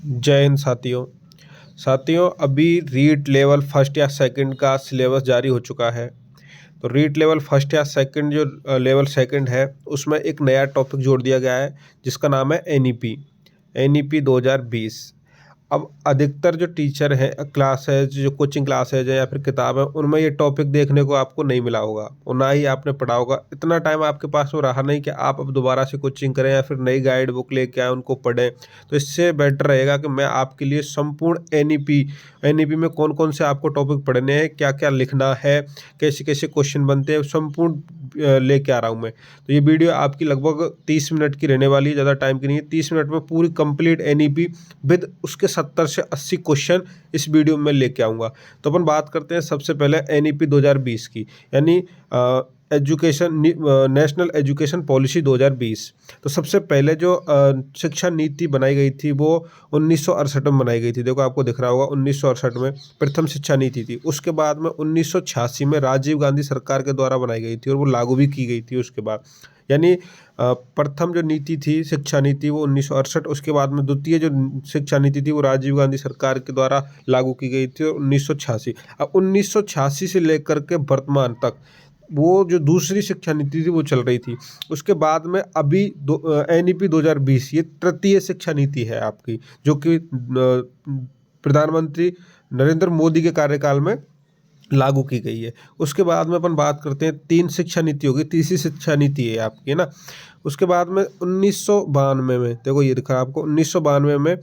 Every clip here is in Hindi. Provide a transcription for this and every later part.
जय हिंद साथियों। अभी रीट लेवल फर्स्ट या सेकंड का सिलेबस जारी हो चुका है। तो रीट लेवल फर्स्ट या सेकंड जो लेवल सेकंड है उसमें एक नया टॉपिक जोड़ दिया गया है जिसका नाम है एनईपी 2020। अब अधिकतर जो टीचर हैं क्लास है जो कोचिंग क्लास है या फिर किताब है उनमें ये टॉपिक देखने को आपको नहीं मिला होगा और ना ही आपने पढ़ा होगा। इतना टाइम आपके पास में रहा नहीं कि आप अब दोबारा से कोचिंग करें या फिर नई गाइड बुक लेके आए उनको पढ़ें। तो इससे बेटर रहेगा कि मैं आपके लिए संपूर्ण एनईपी में कौन कौन से आपको टॉपिक पढ़ने हैं, क्या क्या लिखना है, कैसे कैसे क्वेश्चन बनते हैं, संपूर्ण लेके आ रहा हूँ मैं। तो ये वीडियो आपकी लगभग 30 मिनट की रहने वाली है, ज़्यादा टाइम की नहीं है। 30 मिनट में पूरी कंप्लीट एनईपी विद उसके 70 से 80 क्वेश्चन इस वीडियो में लेके आऊँगा। तो अपन बात करते हैं सबसे पहले एनईपी 2020 की, यानी नेशनल एजुकेशन पॉलिसी 2020। तो सबसे पहले जो शिक्षा नीति बनाई गई थी वो 1968 में बनाई गई थी। देखो आपको दिख रहा होगा 1968 में प्रथम शिक्षा नीति थी। उसके बाद में 1986 में राजीव गांधी सरकार के द्वारा बनाई गई थी और वो लागू भी की गई थी उसके बाद। यानी प्रथम जो नीति थी शिक्षा नीति वो 1968, उसके बाद में द्वितीय जो शिक्षा नीति थी वो राजीव गांधी सरकार के द्वारा लागू की गई थी 1986। अब 1986 से लेकर के वर्तमान तक वो जो दूसरी शिक्षा नीति थी वो चल रही थी। उसके बाद में अभी एनईपी 2020 ये तृतीय शिक्षा नीति है आपकी, जो कि प्रधानमंत्री नरेंद्र मोदी के कार्यकाल में लागू की गई है। उसके बाद में अपन बात करते हैं 3 शिक्षा नीति होगी, तीसरी शिक्षा नीति है आपकी, है ना। उसके बाद में 1992 में देखो ये दिखा आपको 1992 में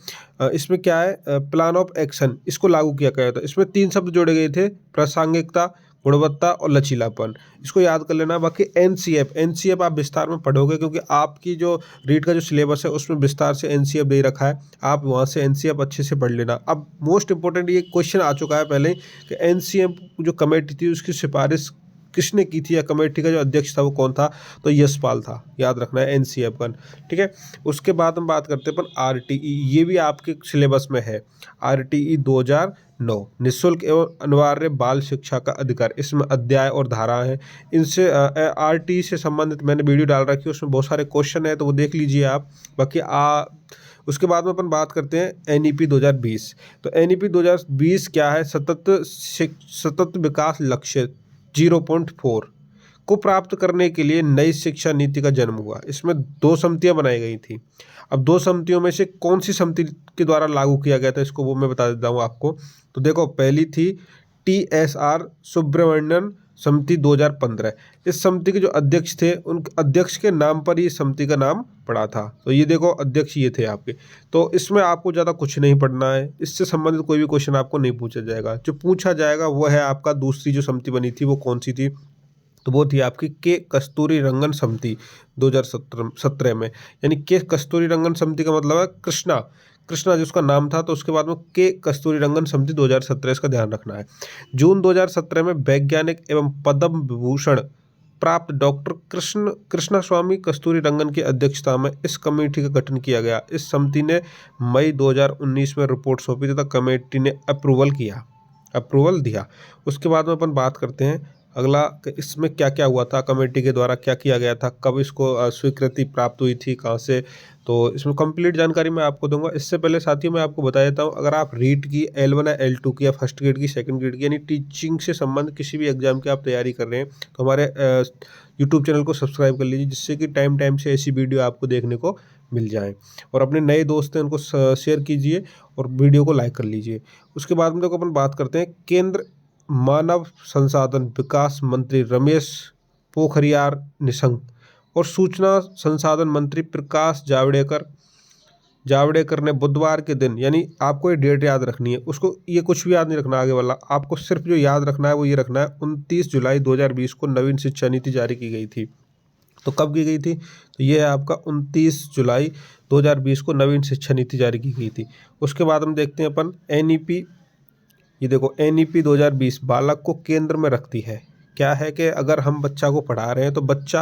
इसमें क्या है, प्लान ऑफ एक्शन, इसको लागू किया गया था। इसमें 3 शब्द जोड़े गए थे, प्रासंगिकता, गुणवत्ता और लचीलापन। इसको याद कर लेना। बाकी एनसीएफ आप विस्तार में पढ़ोगे क्योंकि आपकी जो रीट का जो सिलेबस है उसमें विस्तार से एनसीएफ दे रखा है, आप वहाँ से एनसीएफ अच्छे से पढ़ लेना। अब मोस्ट इंपॉर्टेंट ये क्वेश्चन आ चुका है पहले कि एनसीएफ जो कमेटी थी उसकी सिफारिश किसने की थी या कमेटी का जो अध्यक्ष था वो कौन था, तो यशपाल था। याद रखना है एनसीएफ का, ठीक है। उसके बाद हम बात करते हैं अपन आरटीई, ये भी आपके सिलेबस में है। आरटीई 2009 निःशुल्क एवं अनिवार्य बाल शिक्षा का अधिकार, इसमें अध्याय और धारा है। इनसे आरटीई से संबंधित मैंने वीडियो डाल रखी है, उसमें बहुत सारे क्वेश्चन है तो वो देख लीजिए आप। बाकी उसके बाद में अपन बात करते हैं एनईपी 2020। तो एनईपी 2020 क्या है, सतत विकास लक्ष्य 0.4 को प्राप्त करने के लिए नई शिक्षा नीति का जन्म हुआ। इसमें 2 समितियां बनाई गई थी। अब 2 समितियों में से कौन सी समिति के द्वारा लागू किया गया था इसको वो मैं बता देता हूँ आपको। तो देखो पहली थी TSR सुब्रमण्यन समिति 2015। इस समिति के जो अध्यक्ष थे उन अध्यक्ष के नाम पर ही समिति का नाम पड़ा था। तो ये देखो अध्यक्ष ये थे आपके। तो इसमें आपको ज़्यादा कुछ नहीं पढ़ना है, इससे संबंधित कोई भी क्वेश्चन आपको नहीं पूछा जाएगा। जो पूछा जाएगा वो है आपका दूसरी जो समिति बनी थी वो कौन सी थी, तो वो थी आपकी के कस्तूरी रंगन समिति 2017 में। यानी के कस्तूरी रंगन समिति का मतलब है कृष्णा जिसका नाम था, तो उसके बाद में के कस्तूरी रंगन समिति 2017, इसका ध्यान रखना है। जून 2017 में वैज्ञानिक एवं पद्म विभूषण प्राप्त डॉक्टर कृष्णा स्वामी कस्तूरी रंगन की अध्यक्षता में इस कमेटी का गठन किया गया। इस समिति ने मई 2019 में रिपोर्ट सौंपी तथा कमेटी ने अप्रूवल दिया। उसके बाद में अपन बात करते हैं अगला, इसमें क्या क्या हुआ था, कमेटी के द्वारा क्या किया गया था, कब इसको स्वीकृति प्राप्त हुई थी, कहाँ से। तो इसमें कंप्लीट जानकारी मैं आपको दूंगा। इससे पहले साथियों मैं आपको बता देता हूँ, अगर आप रीट की L1 या L2 की या फर्स्ट ग्रेड की, सेकंड ग्रेड की, यानी टीचिंग से संबंधित किसी भी एग्जाम की आप तैयारी कर रहे हैं तो हमारे यूट्यूब चैनल को सब्सक्राइब कर लीजिए, जिससे कि टाइम टाइम से ऐसी वीडियो आपको देखने को मिल जाए। और अपने नए दोस्त हैं उनको शेयर कीजिए और वीडियो को लाइक कर लीजिए। उसके बाद में देखो अपन बात करते हैं केंद्र मानव संसाधन विकास मंत्री रमेश पोखरियाल निशंक और सूचना संसाधन मंत्री प्रकाश जावड़ेकर ने बुधवार के दिन, यानी आपको ये डेट याद रखनी है, उसको ये कुछ भी याद नहीं रखना आगे वाला, आपको सिर्फ जो याद रखना है वो ये रखना है, 29 जुलाई 2020 को नवीन शिक्षा नीति जारी की गई थी। तो कब की गई थी, तो ये है आपका 29 जुलाई 2020 को नवीन शिक्षा नीति जारी की गई थी। उसके बाद हम देखते हैं अपन एनईपी, ये देखो एनईपी 2020 बालक को केंद्र में रखती है। क्या है कि अगर हम बच्चा को पढ़ा रहे हैं तो बच्चा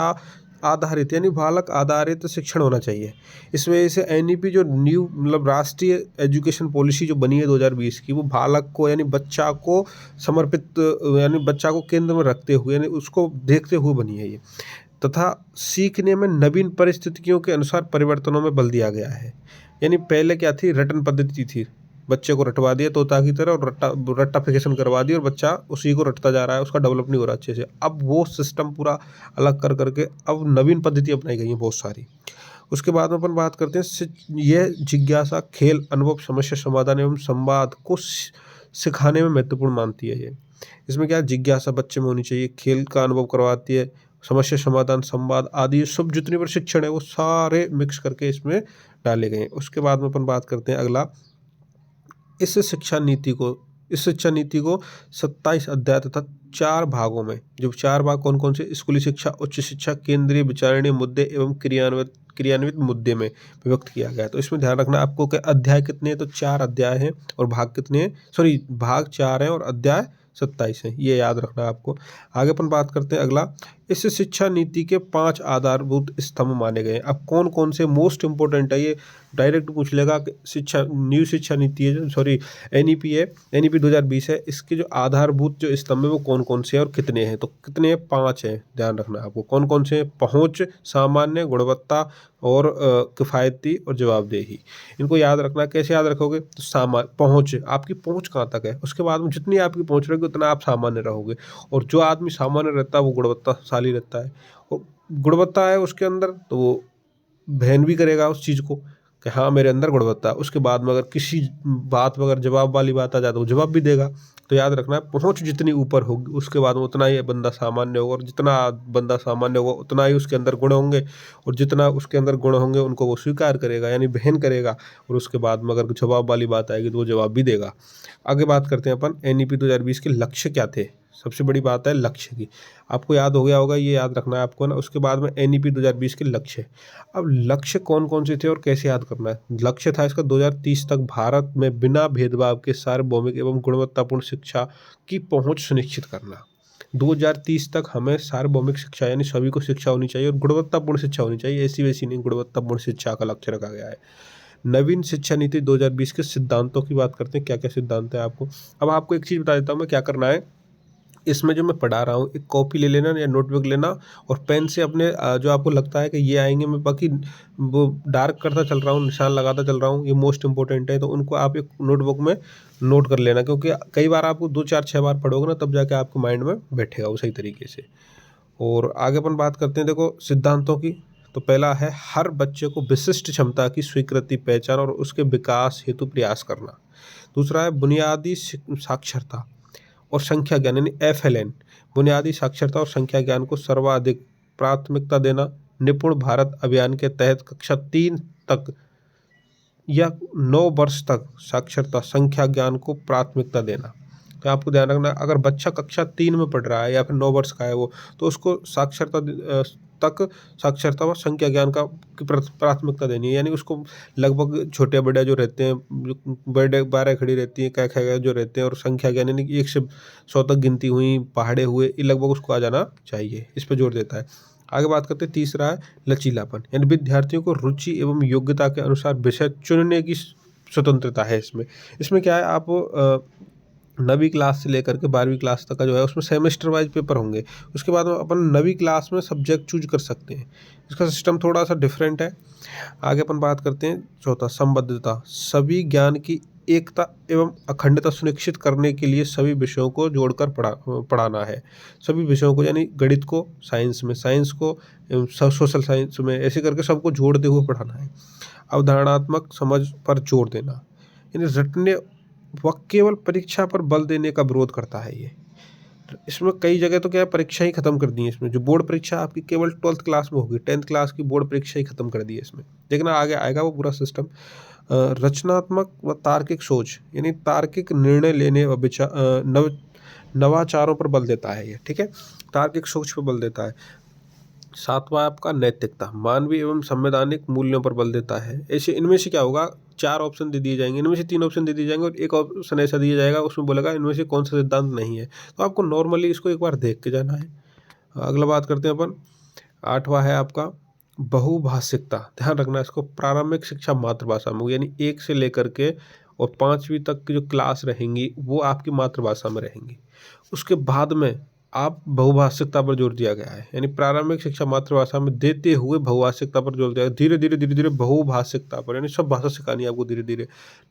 आधारित यानी बालक आधारित शिक्षण होना चाहिए। इस वजह से एनईपी जो न्यू मतलब राष्ट्रीय एजुकेशन पॉलिसी जो बनी है 2020 की, वो बालक को यानी बच्चा को समर्पित यानी बच्चा को केंद्र में रखते हुए यानी उसको देखते हुए बनी है ये, तथा सीखने में नवीन परिस्थितियों के अनुसार परिवर्तनों में बल दिया गया है। यानी पहले क्या थी, रटन पद्धति थी, बच्चे को रटवा दिया तोता की तरह और रट्टाफिकेशन करवा दी और बच्चा उसी को रटता जा रहा है, उसका डेवलप नहीं हो रहा अच्छे से। अब वो सिस्टम पूरा अलग कर करके अब नवीन पद्धति अपनाई गई है बहुत सारी। उसके बाद में अपन बात करते हैं यह जिज्ञासा, खेल, अनुभव, समस्या समाधान एवं संवाद को सिखाने में महत्वपूर्ण मानती है ये। इसमें क्या जिज्ञासा बच्चे में होनी चाहिए, खेल का अनुभव करवाती है, समस्या समाधान, संवाद आदि सब जितने भी शिक्षण है वो सारे मिक्स करके इसमें डाले गए हैं। उसके बाद में अपन बात करते हैं अगला, इस शिक्षा नीति को 27 अध्याय तथा 4 भागों में, जो 4 भाग कौन कौन से, स्कूली शिक्षा, उच्च शिक्षा, केंद्रीय विचारणीय मुद्दे एवं क्रियान्वित मुद्दे में विभक्त किया गया है। तो इसमें ध्यान रखना आपको कि अध्याय कितने हैं, तो 4 अध्याय हैं और भाग कितने हैं, भाग 4 हैं और अध्याय 27 हैं, ये याद रखना आपको। आगे अपन बात करते हैं अगला, इस शिक्षा नीति के 5 आधारभूत स्तंभ माने गए हैं। अब कौन कौन से मोस्ट इंपॉर्टेंट है, ये डायरेक्ट पूछ लेगा कि न्यू शिक्षा नीति है, एनईपी है, एनईपी 2020 है, इसके जो आधारभूत जो स्तंभ है वो कौन कौन से हैं और कितने हैं, तो कितने हैं, 5 हैं, ध्यान रखना आपको। कौन कौन से हैं, पहुंच, सामान्य, गुणवत्ता और किफ़ायती और जवाबदेही। इनको याद रखना, कैसे याद रखोगे, तो पहुंच, आपकी पहुंच कहाँ तक है, उसके बाद में जितनी आपकी पहुंच रहेगी उतना आप सामान्य रहोगे, और जो आदमी सामान्य रहता है वो गुणवत्ताशाली रहता है, और गुणवत्ता है उसके अंदर तो वो बहन भी करेगा उस चीज़ को कि हाँ मेरे अंदर गुणवत्ता है। उसके बाद में अगर किसी बात में अगर जवाब वाली बात आ जाए तो वो जवाब भी देगा। तो याद रखना है, पहुंच जितनी ऊपर होगी उसके बाद में उतना ही बंदा सामान्य होगा, और जितना बंदा सामान्य होगा उतना ही उसके अंदर गुण होंगे, और जितना उसके अंदर गुण होंगे उनको वो स्वीकार करेगा यानी बहन करेगा, और उसके बाद में अगर जवाब वाली बात आएगी तो वो जवाब भी देगा। आगे बात करते हैं अपन, एनईपी 2020 के लक्ष्य क्या थे। सबसे बड़ी बात है लक्ष्य की, आपको याद हो गया होगा, ये याद रखना है आपको ना। उसके बाद में एनईपी 2020 के लक्ष्य, अब लक्ष्य कौन कौन से थे और कैसे याद करना है। लक्ष्य था इसका 2030 तक भारत में बिना भेदभाव के सार्वभौमिक एवं गुणवत्तापूर्ण शिक्षा की पहुंच सुनिश्चित करना। 2030 तक हमें सार्वभौमिक शिक्षा यानी सभी को शिक्षा होनी चाहिए और गुणवत्तापूर्ण शिक्षा होनी चाहिए, ऐसी वैसी नहीं, गुणवत्तापूर्ण शिक्षा का लक्ष्य रखा गया है। नवीन शिक्षा नीति 2020 के सिद्धांतों की बात करते हैं, क्या क्या सिद्धांत है आपको। अब आपको एक चीज़ बता देता हूँ मैं, क्या करना है, इसमें जो मैं पढ़ा रहा हूँ एक कॉपी ले लेना या नोटबुक लेना, और पेन से अपने जो आपको लगता है कि ये आएंगे, मैं बाकी वो डार्क करता चल रहा हूँ, निशान लगाता चल रहा हूँ, ये मोस्ट इंपॉर्टेंट है, तो उनको आप एक नोटबुक में नोट कर लेना, क्योंकि कई बार आपको 2 4 6 बार पढ़ोगे ना तब जाके आपके माइंड में बैठेगा वो सही तरीके से। और आगे अपन बात करते हैं, देखो सिद्धांतों की, तो पहला है हर बच्चे को विशिष्ट क्षमता की स्वीकृति, पहचान और उसके विकास हेतु प्रयास करना। दूसरा है बुनियादी साक्षरता और संख्या ज्ञान यानी FLN, बुनियादी साक्षरता और संख्या ज्ञान को सर्वाधिक प्राथमिकता देना। निपुण भारत अभियान के तहत कक्षा 3 तक या 9 वर्ष तक साक्षरता संख्या ज्ञान को प्राथमिकता देना। तो आपको ध्यान रखना, अगर बच्चा कक्षा 3 में पढ़ रहा है या फिर 9 वर्ष का है वो, तो उसको साक्षरता व संख्या ज्ञान का प्राथमिकता देनी है, यानी उसको लगभग छोटे बड़े जो रहते हैं, बड़े 12 खड़ी रहती हैं, क्या जो रहते हैं, और संख्या ज्ञान यानी 1 से 100 तक गिनती हुई, पहाड़े हुए, ये लगभग उसको आ जाना चाहिए, इस पर जोर देता है। आगे बात करते हैं, तीसरा है लचीलापन, यानी विद्यार्थियों को रुचि एवं योग्यता के अनुसार विषय चुनने की स्वतंत्रता है इसमें क्या है, आप 9वीं क्लास से लेकर के 12वीं क्लास तक का जो है उसमें सेमेस्टर वाइज पेपर होंगे। उसके बाद अपन 9वीं क्लास में सब्जेक्ट चूज कर सकते हैं, इसका सिस्टम थोड़ा सा डिफरेंट है। आगे अपन बात करते हैं, चौथा संबद्धता, सभी ज्ञान की एकता एवं अखंडता सुनिश्चित करने के लिए सभी विषयों को जोड़कर पढ़ाना है। सभी विषयों को यानी गणित को साइंस में, साइंस को सोशल साइंस में, ऐसे करके सबको जोड़ते हुए पढ़ाना है। अवधारणात्मक समझ पर जोर देना, यानी रटने वह केवल परीक्षा पर बल देने का विरोध करता है ये। इसमें कई जगह तो क्या है, परीक्षा ही खत्म कर दी है इसमें, जो बोर्ड परीक्षा आपकी केवल 12th क्लास में होगी, 10th क्लास की बोर्ड परीक्षा ही खत्म कर दी है इसमें। देखना आगे आएगा वो पूरा सिस्टम। रचनात्मक व तार्किक सोच यानी तार्किक निर्णय लेने व नवाचारों पर बल देता है ये, ठीक है, तार्किक सोच पर बल देता है। 7वां आपका नैतिकता, मानवीय एवं संवैधानिक मूल्यों पर बल देता है। ऐसे इनमें से क्या होगा, 4 ऑप्शन दे दिए जाएंगे, इनमें से 3 ऑप्शन दे दिए जाएंगे और एक ऑप्शन ऐसा दिया जाएगा उसमें बोलेगा इनमें से कौन सा सिद्धांत नहीं है, तो आपको नॉर्मली इसको एक बार देख के जाना है। अगला बात करते हैं अपन, 8वां है आपका बहुभाषिकता, ध्यान रखना इसको, प्रारंभिक शिक्षा मातृभाषा में, यानी 1 से लेकर के और 5वीं तक की जो क्लास रहेंगी वो आपकी मातृभाषा में रहेंगी। उसके बाद में आप बहुभाषिकता पर जोर दिया गया है, यानी प्रारंभिक शिक्षा मातृभाषा में देते हुए बहुभाषिकता पर जोर दिया गया, धीरे धीरे बहुभाषिकता पर, यानी सब भाषा सिखानी है आपको धीरे धीरे।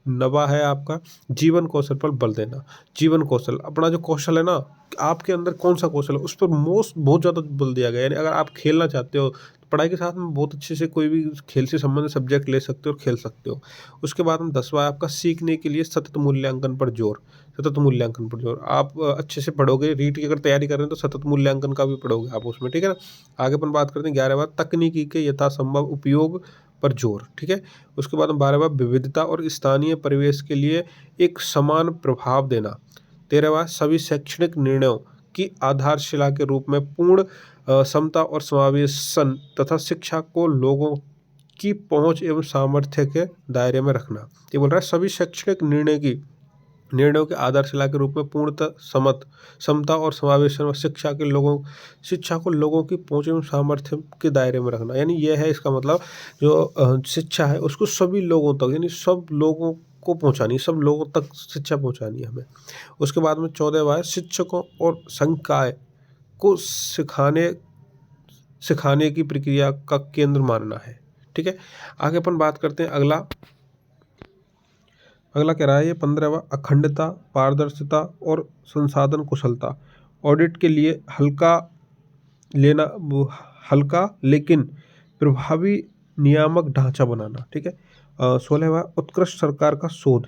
नवा है आपका जीवन कौशल पर बल देना। जीवन कौशल, अपना जो कौशल है ना, आपके अंदर कौन सा कौशल है उस पर बहुत ज़्यादा बल दिया गया है। यानी अगर आप खेलना चाहते हो तो पढ़ाई के साथ में बहुत अच्छे से कोई भी खेल से संबंधित सब्जेक्ट ले सकते हो और खेल सकते हो। उसके बाद में 10वां है आपका सीखने के लिए सतत मूल्यांकन पर जोर। सतत मूल्यांकन पर जोर, आप अच्छे से पढ़ोगे, रीट की अगर तैयारी कर रहे हैं तो सतत मूल्यांकन का भी पढ़ोगे आप उसमें, ठीक है ना। आगे अपन बात करते हैं 11वां तकनीकी के यथासंभव उपयोग पर जोर, ठीक है। उसके बाद 12वां विविधता और स्थानीय परिवेश के लिए एक समान प्रभाव देना। 13वां सभी शैक्षणिक निर्णयों की आधारशिला के रूप में पूर्ण समता और समावेशन तथा शिक्षा को लोगों की पहुंच एवं सामर्थ्य के दायरे में रखना। ये बोल रहा है सभी शैक्षणिक निर्णयों के आधारशिला के रूप में पूर्णतः समता और समावेशन और शिक्षा को लोगों की पहुंच एवं सामर्थ्य के दायरे में रखना। यानी यह है इसका मतलब, जो शिक्षा है उसको सभी लोगों तक, यानी सब लोगों को पहुंचानी, सब लोगों तक शिक्षा पहुंचानी है हमें। उसके बाद में 14वां है शिक्षकों और संकाय को सिखाने की प्रक्रिया का केंद्र मानना है, ठीक है। आगे अपन बात करते हैं अगला कह रहा है ये 15वां अखंडता, पारदर्शिता और संसाधन कुशलता। ऑडिट के लिए हल्का लेकिन प्रभावी नियामक ढांचा बनाना, ठीक है। 16वां उत्कृष्ट सरकार का शोध।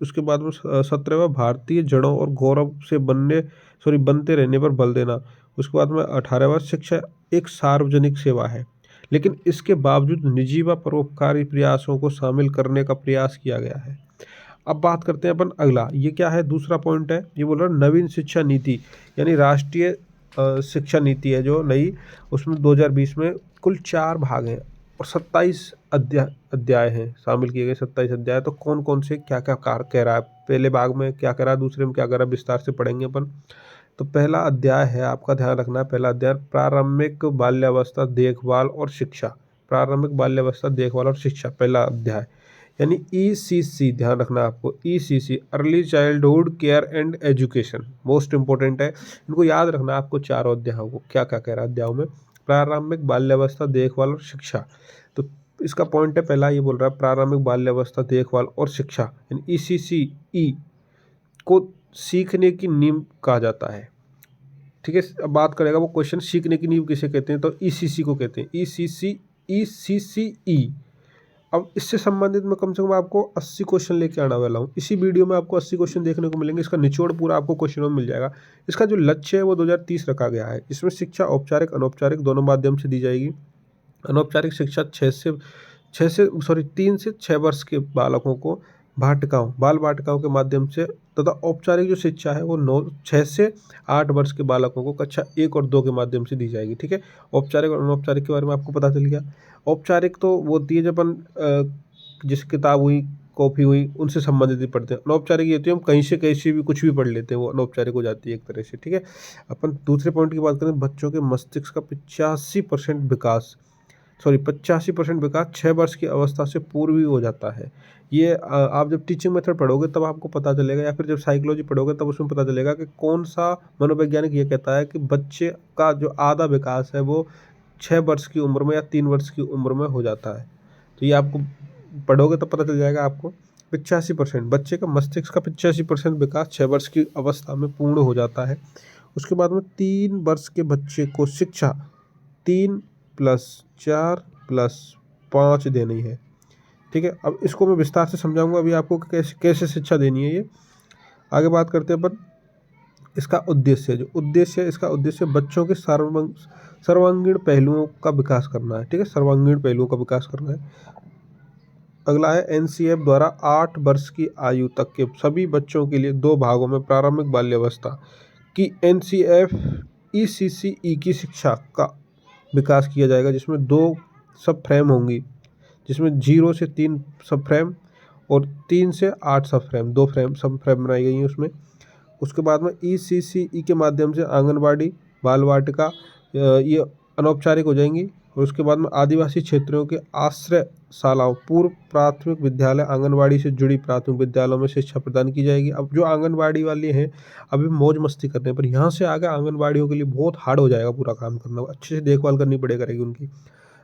उसके बाद में 17वां भारतीय जड़ों और गौरव से बनते रहने पर बल देना। उसके बाद में 18वां शिक्षा एक सार्वजनिक सेवा है, लेकिन इसके बावजूद निजी व परोपकारी प्रयासों को शामिल करने का प्रयास किया गया है। अब बात करते हैं अपन अगला, ये क्या है, दूसरा पॉइंट है, ये बोल रहा है नवीन शिक्षा नीति, यानी राष्ट्रीय शिक्षा नीति है जो नई, उसमें 2020 में कुल 4 भाग हैं और 27 अध्याय हैं शामिल किए गए, 27 अध्याय। तो कौन कौन से क्या क्या कह रहा है, पहले भाग में क्या कह रहा है, दूसरे में क्या कह रहा है, विस्तार से पढ़ेंगे अपन। तो पहला अध्याय है, आपका ध्यान रखना है, पहला अध्याय प्रारंभिक बाल्यावस्था देखभाल और शिक्षा। प्रारंभिक बाल्यावस्था देखभाल और शिक्षा पहला अध्याय, यानी ECC, ध्यान रखना आपको, ECC early childhood care and education, most important है, इनको याद रखना आपको चारों अध्यायों को, क्या क्या कह रहा है अध्यायों में। प्रारंभिक बाल्यावस्था देखभाल और शिक्षा, तो इसका पॉइंट है पहला, ये बोल रहा है प्रारंभिक बाल्यावस्था देखभाल और शिक्षा, यानी ECCE को सीखने की नींव कहा जाता है, ठीक है। अब बात करेगा वो क्वेश्चन, सीखने की नींव किसे कहते हैं, तो ECC को कहते हैं, ECCE। अब इससे संबंधित मैं कम से कम आपको 80 क्वेश्चन लेके आने वाला हूँ, इसी वीडियो में आपको 80 क्वेश्चन देखने को मिलेंगे, इसका निचोड़ पूरा आपको क्वेश्चनों में मिल जाएगा। इसका जो लक्ष्य है वो 2030 रखा गया है। इसमें शिक्षा औपचारिक अनौपचारिक दोनों माध्यम से दी जाएगी। अनौपचारिक शिक्षा 3 से 6 वर्ष के बालकों को बाल वाटिकाओं के माध्यम से, तथा औपचारिक जो शिक्षा है वो 6 से 8 वर्ष के बालकों को कक्षा 1 और 2 के माध्यम से दी जाएगी, ठीक है। औपचारिक और अनौपचारिक के बारे में आपको पता चल गया। औपचारिक तो वो होती है जब अपन जिस किताब हुई, कॉपी हुई, उनसे संबंधित ही पढ़ते हैं। अनौपचारिक ये होती है हम कहीं से कैसे भी कुछ भी पढ़ लेते हैं, वो अनौपचारिक हो जाती है एक तरह से, ठीक है। अपन दूसरे पॉइंट की बात करें, बच्चों के मस्तिष्क का 85% विकास 6 वर्ष की अवस्था से पूर्व ही हो जाता है। ये आप जब टीचिंग मेथड पढ़ोगे तब आपको पता चलेगा, या फिर जब साइकोलॉजी पढ़ोगे तब उसमें पता चलेगा कि कौन सा मनोवैज्ञानिक ये कहता है कि बच्चे का जो आधा विकास है वो 6 वर्ष की उम्र में या 3 वर्ष की उम्र में हो जाता है। तो ये आपको पढ़ोगे तब पता चल जाएगा आपको। 85% बच्चे का मस्तिष्क का 85% विकास 6 वर्ष की अवस्था में पूर्ण हो जाता है। उसके बाद में 3 वर्ष के बच्चे को शिक्षा 3+4+5 देनी है, ठीक है। अब इसको मैं विस्तार से समझाऊंगा अभी आपको कैसे शिक्षा देनी है ये। आगे बात करते हैं अपन इसका उद्देश्य, इसका उद्देश्य बच्चों के सर्वांगीण पहलुओं का विकास करना है, ठीक है, सर्वांगीण पहलुओं का विकास करना है। अगला है NCF द्वारा 8 वर्ष की आयु तक के सभी बच्चों के लिए 2 भागों में प्रारंभिक बाल्यावस्था की NCF ECCE की शिक्षा का विकास किया जाएगा, जिसमें 2 सब फ्रेम होंगी, जिसमें 0 से 3 सब फ्रेम और 3 से 8 सब फ्रेम, 2 सब फ्रेम बनाई गई हैं उसमें। उसके बाद में ECCE के माध्यम से आंगनबाड़ी बाल वाटिका ये अनौपचारिक हो जाएंगी, और उसके बाद में आदिवासी क्षेत्रों के आश्रयशालाओं, पूर्व प्राथमिक विद्यालय, आंगनबाड़ी से जुड़ी प्राथमिक विद्यालयों में शिक्षा प्रदान की जाएगी। अब जो आंगनबाड़ी वाले हैं अभी मौज मस्ती करते हैं, पर यहाँ से आगे आंगनबाड़ियों के लिए बहुत हार्ड हो जाएगा पूरा काम करना, अच्छे से देखभाल करनी पड़ेगा करेगी उनकी।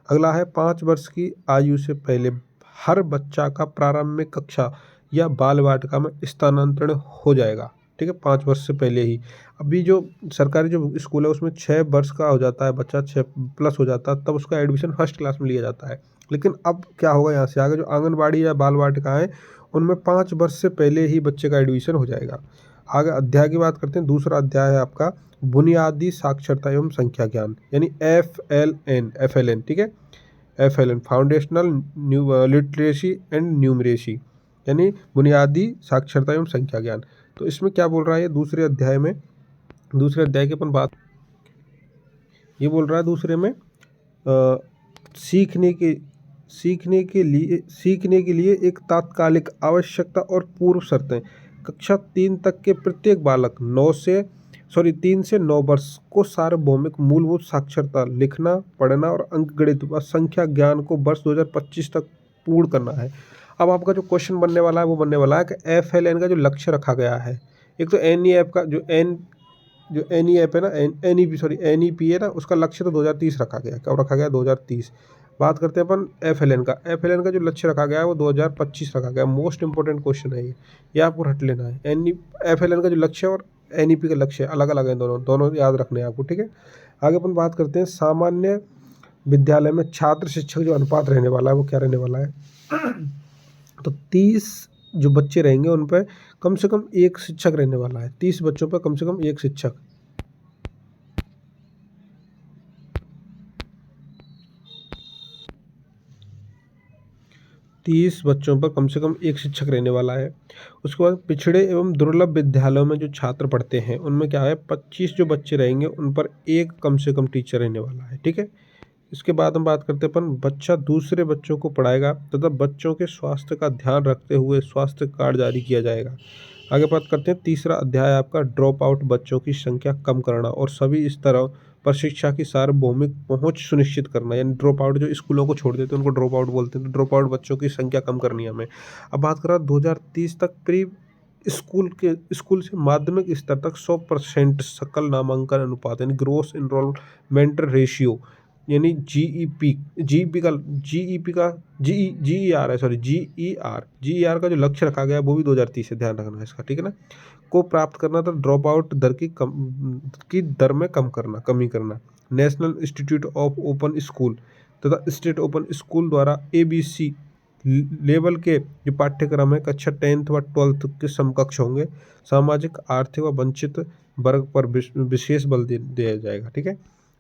अगला है 5 वर्ष की आयु से पहले हर बच्चा का प्रारंभिक कक्षा या बाल वाटिका में स्थानांतरण हो जाएगा। ठीक है, 5 वर्ष से पहले ही। अभी जो सरकारी जो स्कूल है उसमें 6 वर्ष का हो जाता है बच्चा, 6 प्लस हो जाता है, तब उसका एडमिशन फर्स्ट क्लास में लिया जाता है। लेकिन अब क्या होगा, यहाँ से आगे जो आंगनबाड़ी या बाल वाटिका है उनमें 5 वर्ष से पहले ही बच्चे का एडमिशन हो जाएगा। आगे अध्याय की बात करते हैं। दूसरा अध्याय है आपका बुनियादी साक्षरता एवं संख्या ज्ञान, यानी FLN। ठीक है, FLN foundational literacy and numeracy, यानी बुनियादी साक्षरता एवं संख्या ज्ञान। तो इसमें क्या बोल रहा है ये दूसरे अध्याय में, दूसरे अध्याय की अपन बात, ये बोल रहा है दूसरे में सीखने के लिए एक तात्कालिक आवश्यकता और पूर्व शर्तें। कक्षा 3 तक के प्रत्येक बालक 3 से 9 वर्ष को सार्वभौमिक मूलभूत साक्षरता, लिखना पढ़ना और अंकगणित व संख्या ज्ञान को वर्ष 2025 तक पूर्ण करना है। अब आपका जो क्वेश्चन बनने वाला है वो बनने वाला है कि FLN का जो लक्ष्य रखा गया है, एक तो NEP का जो NEP है ना, NEP है ना, उसका लक्ष्य तो 2030 रखा गया। कब रखा गया? 2030। बात करते हैं अपन FLN का। FLN का जो लक्ष्य रखा गया है वो 2025 रखा गया। मोस्ट इंपॉर्टेंट क्वेश्चन है ये आपको रट लेना है। FLN का जो लक्ष्य है और NEP का लक्ष्य अलग अलग है, दोनों याद रखने हैं आपको। ठीक है, आगे अपन बात करते हैं सामान्य विद्यालय में छात्र शिक्षक जो अनुपात रहने वाला है वो क्या रहने वाला है। तो 30 जो बच्चे रहेंगे उन पर कम से कम एक शिक्षक रहने वाला है। 30 बच्चों पर कम से कम एक शिक्षक। 30 बच्चों पर कम से कम एक शिक्षक रहने वाला है। उसके बाद पिछड़े एवं दुर्लभ विद्यालयों में जो छात्र पढ़ते हैं उनमें क्या है, 25 जो बच्चे रहेंगे उन पर एक कम से कम टीचर रहने वाला है। ठीक है, इसके बाद हम बात करते हैं अपन बच्चा दूसरे बच्चों को पढ़ाएगा तथा बच्चों के स्वास्थ्य का ध्यान रखते हुए स्वास्थ्य कार्ड जारी किया जाएगा। आगे बात करते हैं तीसरा अध्याय आपका ड्रॉप आउट बच्चों की संख्या कम करना और सभी स्तर पर शिक्षा की सार्वभौमिक पहुंच सुनिश्चित करना। यानी ड्रॉप आउट जो स्कूलों को छोड़ देते हैं उनको ड्रॉप आउट बोलते हैं। तो ड्रॉप आउट बच्चों की संख्या कम करनी है हमें। अब बात कर रहा 2030 तक प्री स्कूल से माध्यमिक स्तर तक 100% सकल नामांकन अनुपात, यानी ग्रोस इनरोलमेंट रेशियो, यानी जीईपी का जीईआर का जो लक्ष्य रखा गया है वो भी 2030 से ध्यान रखना है इसका। ठीक है ना, को प्राप्त करना था। ड्रॉप आउट दर की दर में कमी करना। National institute of open school तथा स्टेट ओपन स्कूल द्वारा ABC लेवल के जो पाठ्यक्रम है कक्षा 10th व 12th के समकक्ष होंगे। सामाजिक आर्थिक व वंचित वर्ग पर विशेष बल दिया जाएगा। ठीक है,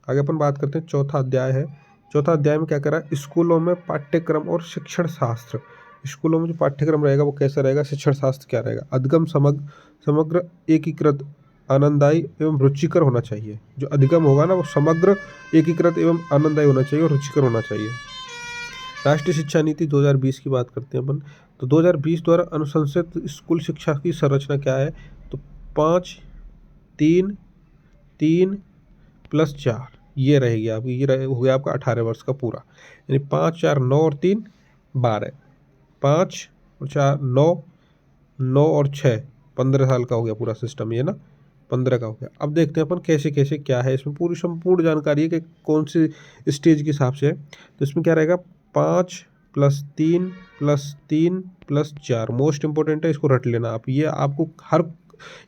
आगे अपन बात करते हैं चौथा अध्याय है। चौथा अध्याय में क्या करा है, स्कूलों में पाठ्यक्रम और शिक्षण शास्त्र। स्कूलों में जो पाठ्यक्रम रहेगा वो कैसा रहेगा, शिक्षण शास्त्र क्या रहेगा। अधिगम समग्र एकीकृत आनंददायी एवं रुचिकर होना चाहिए। जो अधिगम होगा ना वो समग्र एकीकृत एवं आनंददायी होना चाहिए और रुचिकर होना चाहिए। राष्ट्रीय शिक्षा नीति 2020 की बात करते हैं अपन। तो 2020 द्वारा अनुशंसित स्कूल शिक्षा की संरचना क्या है, तो 5 3 3 + 4 ये रहेगी आपकी। ये हो गया आपका 18 वर्ष का पूरा, यानी 5 4 9 और 3 12, 5 और 4 9, 9 और 6 15 साल का हो गया पूरा सिस्टम ये ना, 15 का हो गया। अब देखते हैं अपन कैसे कैसे क्या है इसमें पूरी संपूर्ण जानकारी है कि कौन सी स्टेज के हिसाब से है। तो इसमें क्या रहेगा, 5 + 3 + 3 + 4 मोस्ट इंपॉर्टेंट है, इसको रट लेना आप। ये आपको हर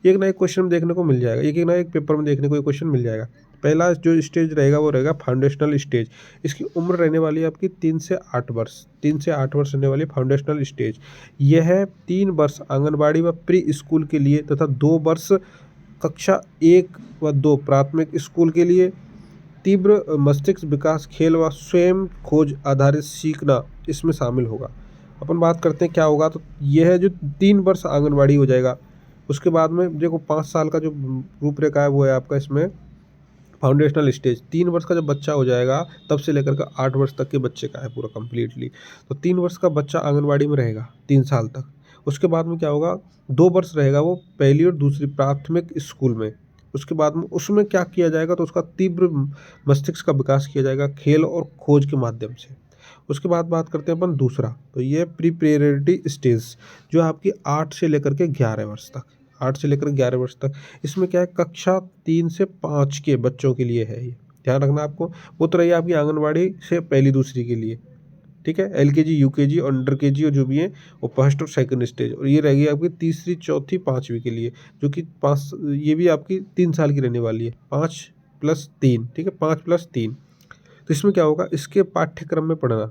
एक ना एक क्वेश्चन में देखने को मिल जाएगा, एक ना एक पेपर में देखने को एक क्वेश्चन मिल जाएगा। पहला जो स्टेज रहेगा वो रहेगा फाउंडेशनल स्टेज। इसकी उम्र रहने वाली है आपकी 3 से 8 वर्ष। 3 से 8 वर्ष रहने वाली फाउंडेशनल स्टेज। यह 3 वर्ष आंगनबाड़ी व प्री स्कूल के लिए तथा 2 वर्ष कक्षा 1 व 2 प्राथमिक स्कूल के लिए। तीव्र मस्तिष्क विकास, खेल व स्वयं खोज आधारित सीखना इसमें शामिल होगा। अपन बात करते हैं क्या होगा, तो यह है जो 3 वर्ष आंगनबाड़ी हो जाएगा। उसके बाद में देखो 5 साल का जो रूपरेखा है वो है आपका इसमें फाउंडेशनल स्टेज। 3 वर्ष का जब बच्चा हो जाएगा तब से लेकर के 8 वर्ष तक के बच्चे का है पूरा कम्प्लीटली। तो 3 वर्ष का बच्चा आंगनबाड़ी में रहेगा 3 साल तक। उसके बाद में क्या होगा, 2 वर्ष रहेगा वो पहली और दूसरी प्राथमिक स्कूल में। उसके बाद में उसमें क्या किया जाएगा, तो उसका तीव्र मस्तिष्क का विकास किया जाएगा खेल और खोज के माध्यम से। उसके बाद बात करते हैं अपन दूसरा, तो ये प्रिपेरेटरी स्टेज जो आपकी 8 से लेकर के 11 वर्ष तक, 8 से लेकर 11 वर्ष तक, इसमें क्या है, कक्षा 3 से 5 के बच्चों के लिए है ये, ध्यान रखना आपको। वो तो रही आपकी आंगनबाड़ी से पहली दूसरी के लिए, ठीक है, एलकेजी यूकेजी और अंडर केजी और जो भी है वो फर्स्ट और सेकंड स्टेज, और ये रहेगी आपकी तीसरी चौथी पाँचवीं के लिए, जो कि 5, ये भी आपकी 3 साल की रहने वाली है, 5+3, ठीक है, 5+3। तो इसमें क्या होगा, इसके पाठ्यक्रम में पढ़ना,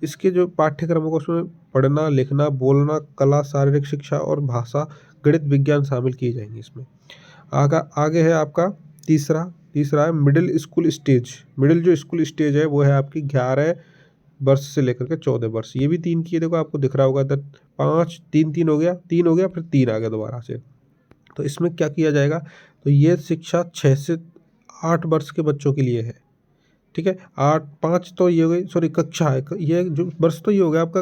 इसके जो पाठ्यक्रम होगा उसमें पढ़ना लिखना बोलना कला शारीरिक शिक्षा और भाषा गणित विज्ञान शामिल किए जाएंगे इसमें। आगे है आपका तीसरा, तीसरा है मिडिल स्कूल स्टेज। मिडिल जो स्कूल स्टेज है वो है आपकी 11 वर्ष से लेकर के 14 वर्ष। ये भी 3 की है, देखो आपको दिख रहा होगा इधर, 5 3 3 हो गया, 3 हो गया, फिर 3 आ गया दोबारा से। तो इसमें क्या किया जाएगा, तो ये शिक्षा 6 से 8 वर्ष के बच्चों के लिए है, ठीक है। 8 5 तो ये हो गई, सॉरी कक्षा है, ये जो वर्ष तो ये हो गया आपका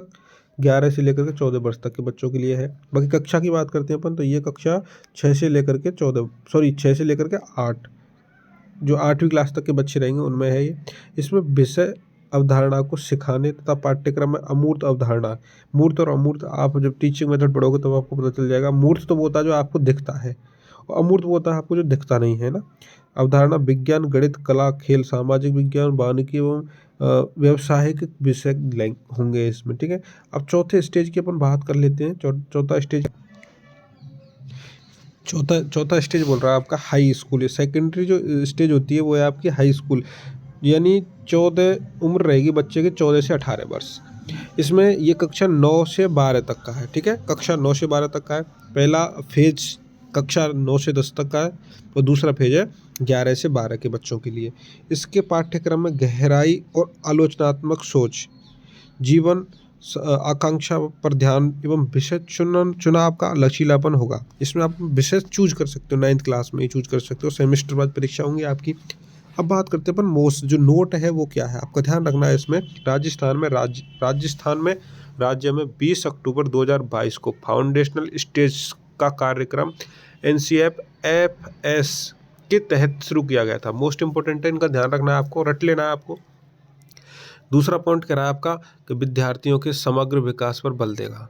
11 से लेकर के 14 वर्ष तक के बच्चों के लिए है। बाकी कक्षा की बात करते हैं अपन, तो ये कक्षा 6 से लेकर के 14, सॉरी 6 से लेकर के 8, जो 8वीं क्लास तक के बच्चे रहेंगे उनमें है ये। इसमें विषय अवधारणा को सिखाने तथा पाठ्यक्रम में अमूर्त अवधारणा, मूर्त और अमूर्त आप जब टीचिंग मेथड पढ़ोगे तब आपको पता चल जाएगा। मूर्त तो वो होता है जो आपको दिखता है, और अमूर्त वो होता है आपको जो दिखता नहीं है ना। अवधारणा विज्ञान गणित कला खेल सामाजिक विज्ञान वानिकी एवं व्यावसायिक विषय होंगे इसमें, ठीक है। अब चौथे स्टेज की अपन बात कर लेते हैं। चौथा स्टेज बोल रहा है आपका हाई स्कूल। सेकेंडरी जो स्टेज होती है वो है आपकी हाई स्कूल, यानी 14 उम्र रहेगी बच्चे की, 14 से 18 वर्ष। इसमें ये कक्षा 9 से 12 तक का है, ठीक है, कक्षा 9 से 12 तक का है। पहला फेज कक्षा 9 से 10 तक का है, और दूसरा फेज है 11 से 12 के बच्चों के लिए। इसके पाठ्यक्रम में गहराई और आलोचनात्मक सोच, जीवन आकांक्षा पर ध्यान एवं विषय चुनाव का लचीलापन होगा। इसमें आप विषय चूज कर सकते हो, 9th क्लास में ही चूज कर सकते हो। सेमेस्टर बाद परीक्षा होंगी आपकी। अब बात करते हैं अपन मोस्ट, जो नोट है वो क्या है, आपका ध्यान रखना है इसमें। राजस्थान में राज्य में 20 अक्टूबर 2022 को फाउंडेशनल स्टेज का कार्यक्रम NCFS के तहत शुरू किया गया था। मोस्ट इंपोर्टेंट है, इनका ध्यान रखना है आपको, रट लेना है आपको। दूसरा पॉइंट करा आपका कि विद्यार्थियों के समग्र विकास पर बल देगा।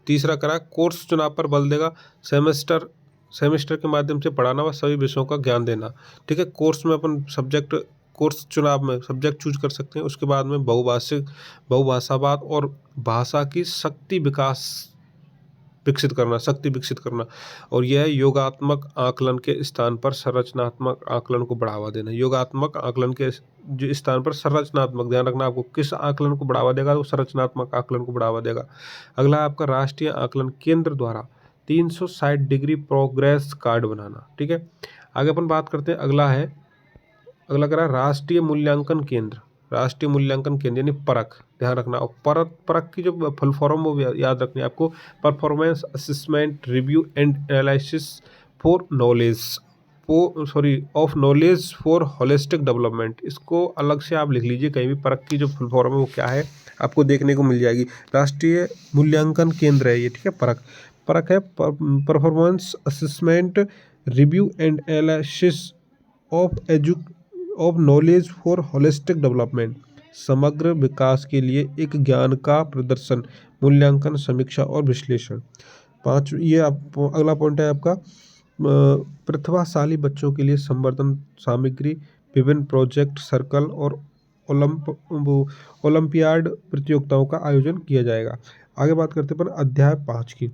तीसरा करा कोर्स चुनाव पर बल देगा, सेमेस्टर के माध्यम से पढ़ाना व सभी विषयों का ज्ञान देना, ठीक है। कोर्स में अपन कोर्स चुनाव में सब्जेक्ट चूज कर सकते हैं। उसके बाद में बहुभाषावाद और भाषा की शक्ति विकसित करना, और यह योगात्मक आकलन के स्थान पर संरचनात्मक आकलन को बढ़ावा देना। योगात्मक आकलन के जो स्थान पर संरचनात्मक, ध्यान रखना आपको, किस आकलन को बढ़ावा देगा, तो संरचनात्मक आकलन को बढ़ावा देगा। अगला आपका राष्ट्रीय आकलन केंद्र द्वारा 360 डिग्री प्रोग्रेस कार्ड बनाना, ठीक है। आगे अपन बात करते हैं, अगला करा राष्ट्रीय मूल्यांकन केंद्र यानी परख, ध्यान रखना। और परख की जो फुल फॉर्म वो याद रखनी है आपको, performance assessment review and analysis for knowledge for holistic development. इसको अलग से आप लिख लीजिए कहीं भी, परख की जो फुल फॉर्म है वो क्या है आपको देखने को मिल जाएगी। राष्ट्रीय मूल्यांकन केंद्र है ये, ठीक है। परख है performance assessment review and analysis of knowledge for holistic development, समग्र विकास के लिए एक ज्ञान का प्रदर्शन, मूल्यांकन समीक्षा और विश्लेषण। अगला पॉइंट है आपका प्रतिभाशाली बच्चों के लिए संवर्धन सामग्री, विभिन्न प्रोजेक्ट सर्कल और ओलंपियाड प्रतियोगिताओं का आयोजन किया जाएगा। आगे बात करते हैं पर अध्याय 5 की।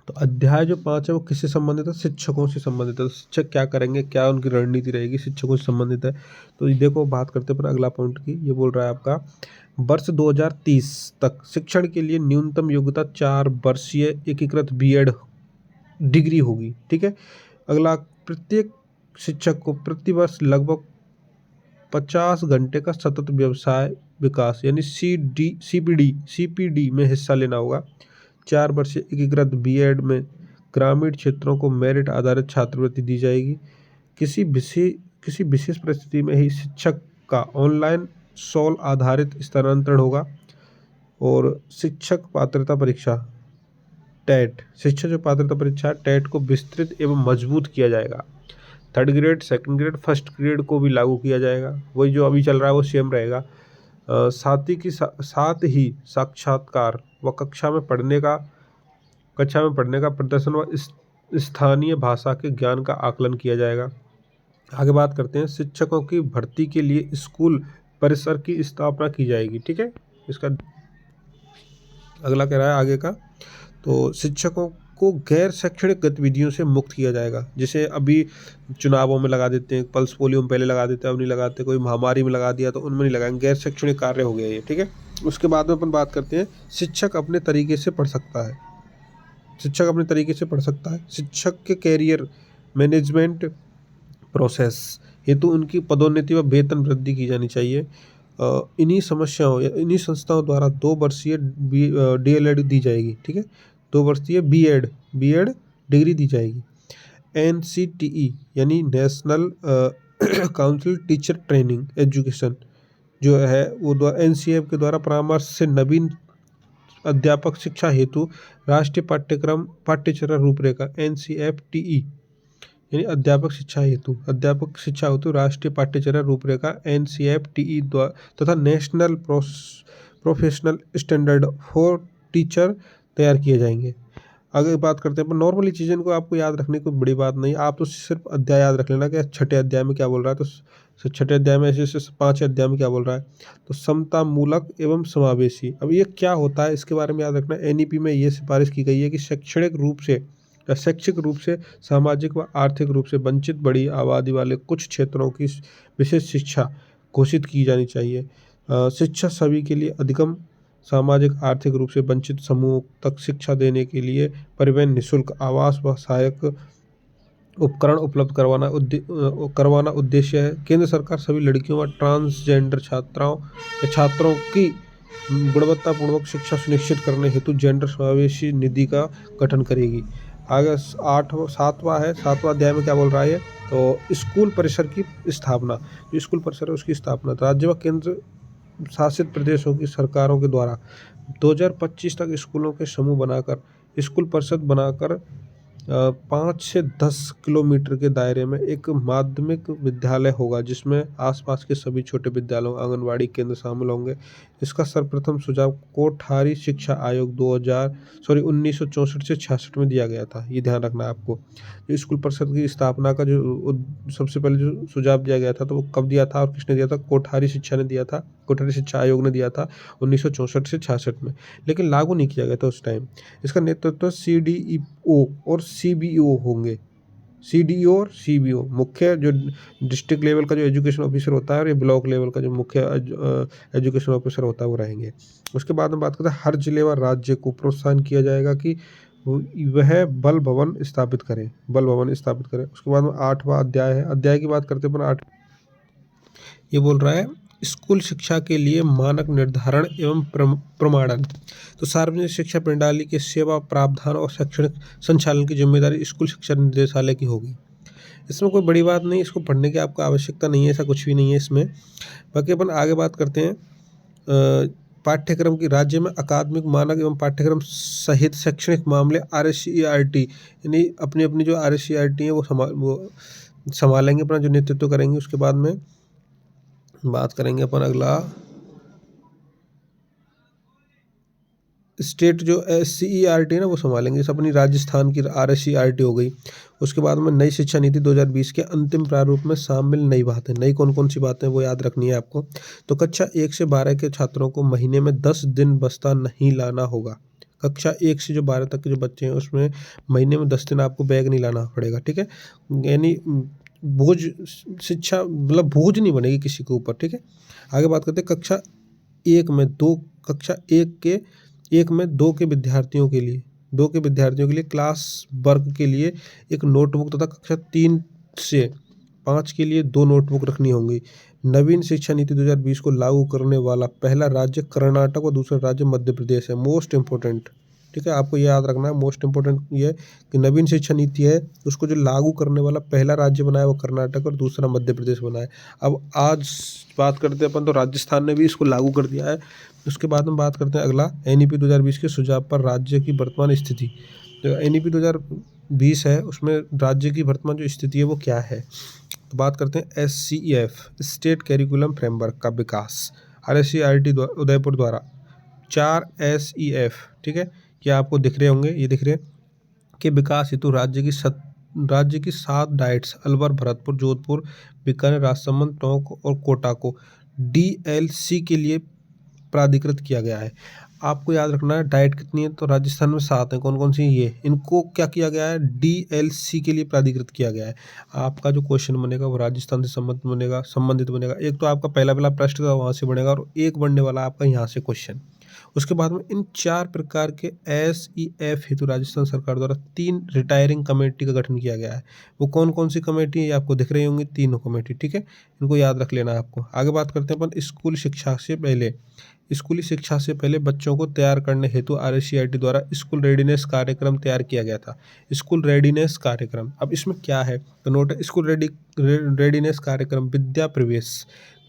तो अध्याय जो 5 है वो किससे संबंधित है, शिक्षकों से संबंधित है। शिक्षक क्या करेंगे, क्या उनकी रणनीति रहेगी, शिक्षकों से संबंधित है। तो ये देखो बात करते हैं पर अगला पॉइंट की, ये बोल रहा है आपका वर्ष 2030 तक शिक्षण के लिए न्यूनतम योग्यता 4 वर्षीय एकीकृत बीएड डिग्री होगी, ठीक है। अगला, प्रत्येक शिक्षक को प्रति वर्ष लगभग 50 घंटे का सतत व्यवसाय विकास यानी CPD में हिस्सा लेना होगा। 4 वर्षीय एकीकृत बीएड में ग्रामीण क्षेत्रों को मेरिट आधारित छात्रवृत्ति दी जाएगी। किसी विशेष परिस्थिति में ही शिक्षक का ऑनलाइन सोल आधारित स्थानांतरण होगा। और शिक्षक पात्रता परीक्षा टेट को विस्तृत एवं मजबूत किया जाएगा। Third grade, second grade, first grade को भी लागू किया जाएगा। वही जो अभी चल रहा है वो सेम रहेगा। साथ ही साक्षात्कार व कक्षा में पढ़ने का प्रदर्शन व स्थानीय भाषा के ज्ञान का आकलन किया जाएगा। आगे बात करते हैं, शिक्षकों की भर्ती के लिए स्कूल परिसर की स्थापना की जाएगी। ठीक है, इसका अगला कह रहा है आगे का, तो शिक्षकों को गैर शैक्षणिक गतिविधियों से मुक्त किया जाएगा। जैसे अभी चुनावों में लगा देते हैं, पल्स पोलियो में पहले लगा देते हैं, अब नहीं लगाते, कोई महामारी में लगा दिया तो उनमें नहीं लगाएंगे, गैर शैक्षणिक कार्य हो गया ये। ठीक है, उसके बाद में अपन बात करते हैं, शिक्षक अपने तरीके से पढ़ सकता है। शिक्षक अपने तरीके से पढ़ सकता है। शिक्षक के कैरियर मैनेजमेंट प्रोसेस हेतु उनकी पदोन्नति व वेतन वृद्धि की जानी चाहिए। इन्हीं संस्थाओं द्वारा 2 वर्षीय DLED दी जाएगी। ठीक है, 2 वर्षीय बीएड डिग्री दी जाएगी। NCTE यानी national council teacher training education जो है वो NCF के द्वारा परामर्श से नवीन अध्यापक शिक्षा हेतु राष्ट्रीय पाठ्यचर्या रूपरेखा NCFTE यानी अध्यापक शिक्षा हेतु राष्ट्रीय पाठ्यचर्या रूपरेखा NCFTE तथा national professional standard for teacher तैयार किए जाएंगे। आगे बात करते हैं, पर नॉर्मली चीज़ें को आपको याद रखने की कोई बड़ी बात नहीं, आप तो सिर्फ अध्याय याद रख लेना कि छठे अध्याय में क्या बोल रहा है। तो छठे अध्याय में ऐसे 5 अध्याय में क्या बोल रहा है, तो समता मूलक एवं समावेशी। अब ये क्या होता है इसके बारे में याद रखना। NEP में ये सिफारिश की गई है कि शैक्षिक रूप से सामाजिक व आर्थिक रूप से वंचित बड़ी आबादी वाले कुछ क्षेत्रों की विशेष शिक्षा घोषित की जानी चाहिए। शिक्षा सभी के लिए अधिगम सामाजिक आर्थिक रूप से वंचित समूह तक शिक्षा देने के लिए परिवहन निःशुल्क आवास व सहायक उपकरण उपलब्ध करवाना उद्देश्य है। केंद्र सरकार सभी लड़कियों व ट्रांसजेंडर छात्रों की गुणवत्तापूर्वक शिक्षा सुनिश्चित करने हेतु जेंडर समावेशी निधि का गठन करेगी। आगे 7वां अध्याय में क्या बोल रहा है, तो स्कूल परिसर की स्थापना। जो स्कूल परिसर है उसकी स्थापना राज्य व केंद्र शासित प्रदेशों की सरकारों के द्वारा 2025 तक स्कूलों के समूह बनाकर स्कूल परिषद बनाकर 5 से 10 किलोमीटर के दायरे में एक माध्यमिक विद्यालय होगा, जिसमें आसपास के सभी छोटे विद्यालयों आंगनवाड़ी केंद्र शामिल होंगे। इसका सर्वप्रथम सुझाव कोठारी शिक्षा आयोग 1964 से 66 में दिया गया था। ये ध्यान रखना है आपको। जो स्कूल परिषद की स्थापना का जो सबसे पहले जो सुझाव दिया गया था, तो वो कब दिया था और किसने दिया था? कोठारी शिक्षा आयोग ने दिया था 1964 से 66 में, लेकिन लागू नहीं किया गया था उस टाइम। इसका नेतृत्व CDEO और CBO होंगे। CDO और CBO मुख्य जो डिस्ट्रिक्ट लेवल का जो एजुकेशन ऑफिसर होता है और ये ब्लॉक लेवल का जो मुख्य एजुकेशन ऑफिसर होता है वो रहेंगे। उसके बाद में बात करते हैं, हर जिले व राज्य को प्रोत्साहन किया जाएगा कि वह बल भवन स्थापित करें। उसके बाद में 8वां अध्याय है। अध्याय की बात करते हैं 8, ये बोल रहा है स्कूल शिक्षा के लिए मानक निर्धारण एवं प्रमाणन। तो सार्वजनिक शिक्षा प्रणाली के सेवा प्रावधान और शैक्षणिक संचालन की जिम्मेदारी स्कूल शिक्षा निदेशालय की होगी। इसमें कोई बड़ी बात नहीं, इसको पढ़ने की आपको आवश्यकता नहीं है, ऐसा कुछ भी नहीं है इसमें। बाकी अपन आगे बात करते हैं पाठ्यक्रम की। राज्य में अकादमिक मानक एवं पाठ्यक्रम सहित शैक्षणिक मामले RSCERT यानी अपनी जो RSCERT है वो संभालेंगे, अपना जो नेतृत्व करेंगे। उसके बाद में बात करेंगे अपन अगला स्टेट जो CERT है ना वो संभालेंगे। जैसे अपनी राजस्थान की RSCERT हो गई। उसके बाद में नई शिक्षा नीति 2020 के अंतिम प्रारूप में शामिल नई कौन कौन सी बातें वो याद रखनी है आपको। तो कक्षा 1 से 12 के छात्रों को महीने में 10 दिन बस्ता नहीं लाना होगा। कक्षा 1 से जो 12 तक के जो बच्चे हैं उसमें महीने में 10 दिन आपको बैग नहीं लाना पड़ेगा। ठीक है, यानी बोझ शिक्षा मतलब बोझ नहीं बनेगी किसी के ऊपर। ठीक है, आगे बात करते हैं कक्षा 1 में 2 के विद्यार्थियों के लिए क्लास वर्ग के लिए एक नोटबुक तथा कक्षा 3 से 5 के लिए 2 नोटबुक रखनी होंगी। नवीन शिक्षा नीति 2020 को लागू करने वाला पहला राज्य कर्नाटक और दूसरा राज्य मध्य प्रदेश है। मोस्ट इम्पोर्टेंट, ठीक है, आपको ये याद रखना है। मोस्ट इम्पोर्टेंट ये है कि नवीन शिक्षा नीति है उसको जो लागू करने वाला पहला राज्य बनाया वो कर्नाटक और दूसरा मध्य प्रदेश बनाया। अब आज बात करते हैं अपन, तो राजस्थान ने भी इसको लागू कर दिया है। उसके बाद में बात करते हैं अगला NEP 2020 के सुझाव पर राज्य की वर्तमान स्थिति। तो NEP 20 है उसमें राज्य की वर्तमान जो स्थिति है वो क्या है। तो बात करते हैं SCEF स्टेट कैरिकुलम फ्रेमवर्क का विकास, RSCRT उदयपुर द्वारा 4 SEF, ठीक है, ये आपको दिख रहे होंगे, ये दिख रहे हैं कि विकास हेतु राज्य की 7 डाइट्स अलवर, भरतपुर, जोधपुर, बीकानेर, राजसमंद, टोंक और कोटा को DLC के लिए प्राधिकृत किया गया है। आपको याद रखना है डाइट कितनी है, तो राजस्थान में 7 है। कौन कौन सी, ये इनको क्या किया गया है, DLC के लिए प्राधिकृत किया गया है। आपका जो क्वेश्चन बनेगा वो राजस्थान से संबंधित बनेगा। एक तो आपका पहला प्रश्न था वहाँ से बनेगा और एक बनने वाला आपका यहाँ से क्वेश्चन। उसके बाद में इन 4 प्रकार के SEF हेतु राजस्थान सरकार द्वारा 3 रिटायरिंग कमेटी का गठन किया गया है। वो कौन कौन सी कमेटी है, ये आपको दिख रही होंगी, तीनों कमेटी, ठीक है, इनको याद रख लेना है आपको। आगे बात करते हैं अपन स्कूली शिक्षा से पहले बच्चों को तैयार करने हेतु RSCRT द्वारा स्कूल रेडीनेस कार्यक्रम तैयार किया गया था। स्कूल रेडीनेस कार्यक्रम, अब इसमें क्या है तो नोट है, स्कूल रेडीनेस कार्यक्रम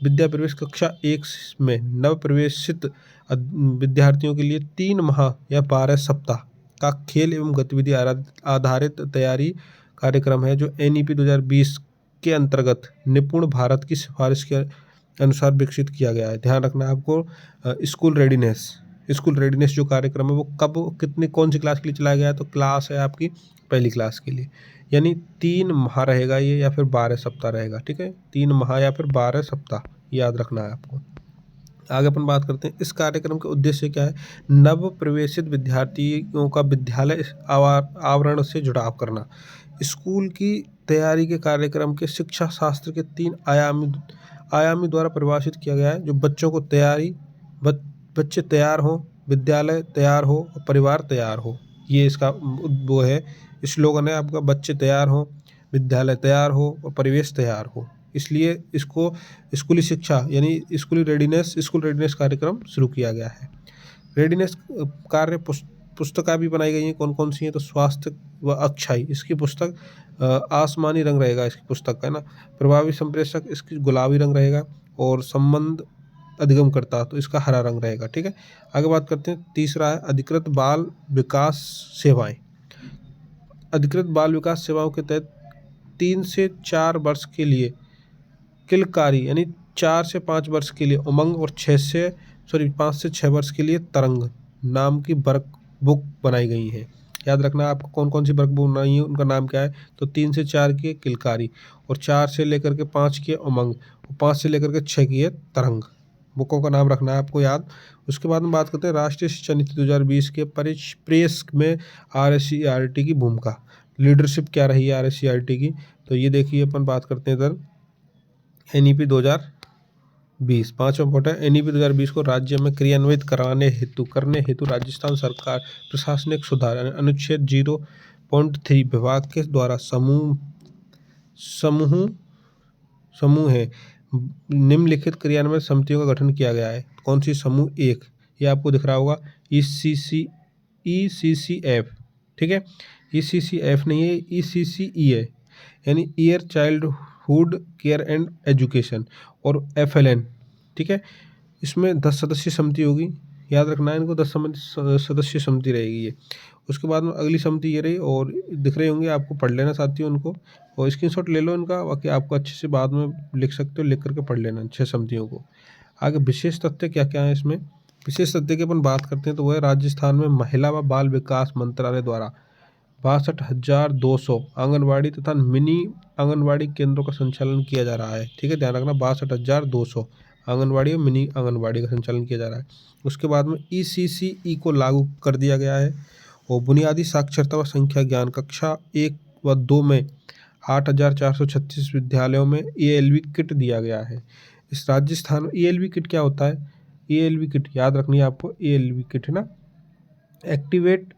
विद्या प्रवेश कक्षा 1 में नव प्रवेशित विद्यार्थियों के लिए 3 माह या 12 सप्ताह का खेल एवं गतिविधि आधारित तैयारी कार्यक्रम है, जो NEP 2020 के अंतर्गत निपुण भारत की सिफारिश के अनुसार विकसित किया गया है। ध्यान रखना है आपको, स्कूल रेडीनेस जो कार्यक्रम है वो कब कितनी कौन सी क्लास के लिए चलाया गया है, तो क्लास है आपकी पहली क्लास के लिए, यानी 3 माह रहेगा ये या फिर 12 सप्ताह रहेगा, ठीक है, 3 माह या फिर 12 सप्ताह, याद रखना है आपको। आगे अपन बात करते हैं इस कार्यक्रम का उद्देश्य क्या है, नव प्रवेशित विद्यार्थियों का विद्यालय आवरण से जुड़ाव करना। स्कूल की तैयारी के कार्यक्रम के शिक्षा शास्त्र के 3 आयामी द्वारा परिभाषित किया गया है, जो बच्चों को बच्चे तैयार हो, विद्यालय तैयार हो और परिवार तैयार हो, ये इसका वो है, स्लोगन है आपका, बच्चे तैयार हो, विद्यालय तैयार हो और परिवेश तैयार हो। इसलिए इसको स्कूली शिक्षा यानी स्कूल रेडीनेस कार्यक्रम शुरू किया गया है। रेडीनेस कार्य पुस्तकें भी बनाई गई हैं, कौन कौन सी हैं, तो स्वास्थ्य व अच्छाई, इसकी पुस्तक आसमानी रंग रहेगा, इसकी पुस्तक का है ना। प्रभावी संप्रेषक, इसकी गुलाबी रंग रहेगा, और संबंध अधिगम करता तो इसका हरा रंग रहेगा, ठीक है। आगे बात करते हैं, तीसरा है अधिकृत बाल विकास सेवाएं। अधिकृत बाल विकास सेवाओं के तहत 3 से 4 वर्ष के लिए किलकारी यानी 4 से 5 वर्ष के लिए उमंग और 5 से 6 वर्ष के लिए तरंग नाम की वर्क बुक बनाई गई हैं। याद रखना आपको कौन कौन सी वर्क बुक बनाई है, उनका नाम क्या है, तो 3 से 4 की है किलकारी, और 4 से लेकर के 5 की है उमंग, और 5 से लेकर के 6 की है तरंग। बुकों का नाम रखना है आपको याद। उसके बाद में बात करते हैं राष्ट्रीय शिक्षा नीति 2020 के परिप्रेक्ष्य में RSCRT की भूमिका, लीडरशिप क्या रही है RSCRT की, तो ये देखिए अपन बात करते हैं इधर NEP 2020, 5वां पॉइंट है, NEP 2020 को राज्य में क्रियान्वित करने हेतु राजस्थान सरकार प्रशासनिक सुधार अनुच्छेद 0.3 विभाग के द्वारा समूह है निम्नलिखित क्रियान्वयन समितियों का गठन किया गया है। कौन सी, समूह 1, ये आपको दिख रहा होगा, ECCF, ठीक है, ECCF नहीं है, ECCE है, यानी year childhood care and education, और FLN, ठीक है। इसमें 10 सदस्यीय समिति होगी, याद रखना है इनको, 10 सदस्यीय समिति रहेगी ये। उसके बाद में अगली समिति ये रही, और दिख रही होंगी आपको, पढ़ लेना साथियों उनको, और स्क्रीनशॉट ले लो इनका, बाकी आपको अच्छे से बाद में लिख सकते हो, लिख करके पढ़ लेना 6 समितियों को। आगे विशेष तथ्य क्या क्या है इसमें, विशेष तथ्य की अपन बात करते हैं तो वह राजस्थान में महिला व बाल विकास मंत्रालय द्वारा 62,200 आंगनबाड़ी तथा मिनी आंगनबाड़ी केंद्रों का संचालन किया जा रहा है, ठीक है, ध्यान रखना, 62,200 आंगनबाड़ी और मिनी आंगनबाड़ी का संचालन किया जा रहा है। उसके बाद में ECCE को लागू कर दिया गया है, और बुनियादी साक्षरता व संख्या ज्ञान कक्षा 1 व 2 में 8,436 विद्यालयों में ALV किट दिया गया है। इस राजस्थान में ALV किट क्या होता है, ALV किट याद रखनी है आपको, ALV किट है ना, एक्टिवेट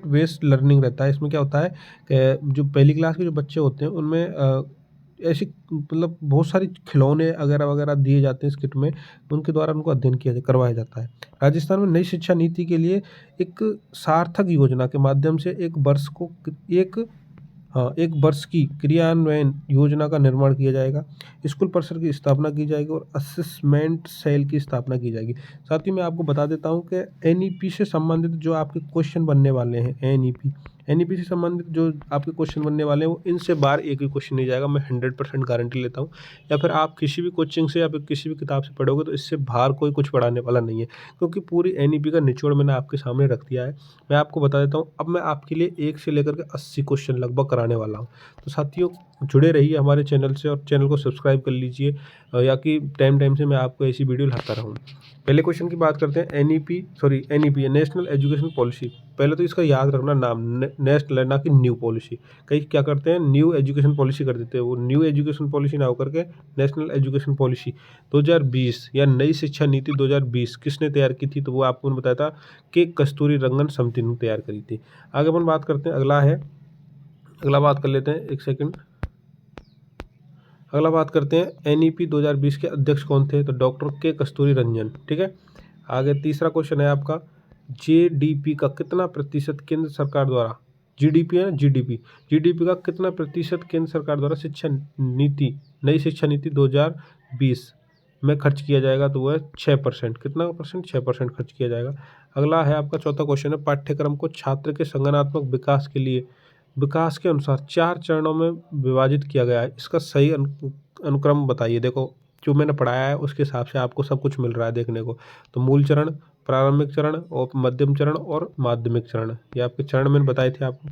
बेस्ड लर्निंग रहता है। इसमें क्या होता है कि जो पहली क्लास के जो बच्चे होते हैं उनमें ऐसी मतलब बहुत सारी खिलौने वगैरह वगैरह दिए जाते हैं इस किट में, उनके द्वारा उनको अध्ययन करवाया जाता है। राजस्थान में नई शिक्षा नीति के लिए एक सार्थक योजना के माध्यम से एक वर्ष को एक हाँ, एक वर्ष की क्रियान्वयन योजना का निर्माण किया जाएगा, स्कूल परिसर की स्थापना की जाएगी और असेसमेंट सेल की स्थापना की जाएगी। साथ ही मैं आपको बता देता हूँ कि एनईपी से संबंधित जो आपके क्वेश्चन बनने वाले हैं, एनईपी से संबंधित जो आपके क्वेश्चन बनने वाले हैं, वो इनसे बाहर एक भी क्वेश्चन नहीं जाएगा, मैं 100% गारंटी लेता हूँ। या फिर आप किसी भी कोचिंग से या फिर किसी भी किताब से पढ़ोगे तो इससे बाहर कोई कुछ पढ़ाने वाला नहीं है, क्योंकि पूरी एनईपी का निचोड़ मैंने आपके सामने रख दिया है। मैं आपको बता देता हूँ, अब मैं आपके लिए 1 से लेकर के 80 क्वेश्चन लगभग कराने वाला हूँ। तो साथियों, जुड़े रहिए हमारे चैनल से और चैनल को सब्सक्राइब कर लीजिए, या कि टाइम से मैं आपको ऐसी वीडियो लाता रहूँ। पहले क्वेश्चन की बात करते हैं। एनईपी है नेशनल एजुकेशन पॉलिसी। पहले तो इसका याद रखना नाम, नेशनल है ना कि न्यू पॉलिसी। कई क्या करते हैं, न्यू एजुकेशन पॉलिसी कर देते हैं, वो न्यू एजुकेशन पॉलिसी ना होकर के नेशनल एजुकेशन पॉलिसी 2020 या नई शिक्षा नीति 2020 किसने तैयार की थी, तो वो आपको बताया था कि कस्तूरी रंगन समिति ने तैयार करी थी। आगे अपन बात करते हैं, अगला बात कर लेते हैं, एक सेकंड। अगला बात करते हैं, एनईपी 2020 के अध्यक्ष कौन थे, तो डॉक्टर के कस्तूरी रंजन। ठीक है। आगे तीसरा क्वेश्चन है आपका, जीडीपी का कितना प्रतिशत केंद्र सरकार द्वारा, जीडीपी है ना, जीडीपी का कितना प्रतिशत केंद्र सरकार द्वारा नई शिक्षा नीति 2020 में खर्च किया जाएगा, तो वो है 6%। कितना परसेंट, 6% खर्च किया जाएगा। अगला है आपका चौथा क्वेश्चन है, पाठ्यक्रम को छात्र के संगठनात्मक विकास के लिए विकास के अनुसार 4 चरणों में विभाजित किया गया है, इसका सही अनुक्रम बताइए। देखो, जो मैंने पढ़ाया है उसके हिसाब से आपको सब कुछ मिल रहा है देखने को। तो मूल चरण, प्रारंभिक चरण और मध्यम चरण और माध्यमिक चरण, ये आपके चरण मैंने बताए थे आपको।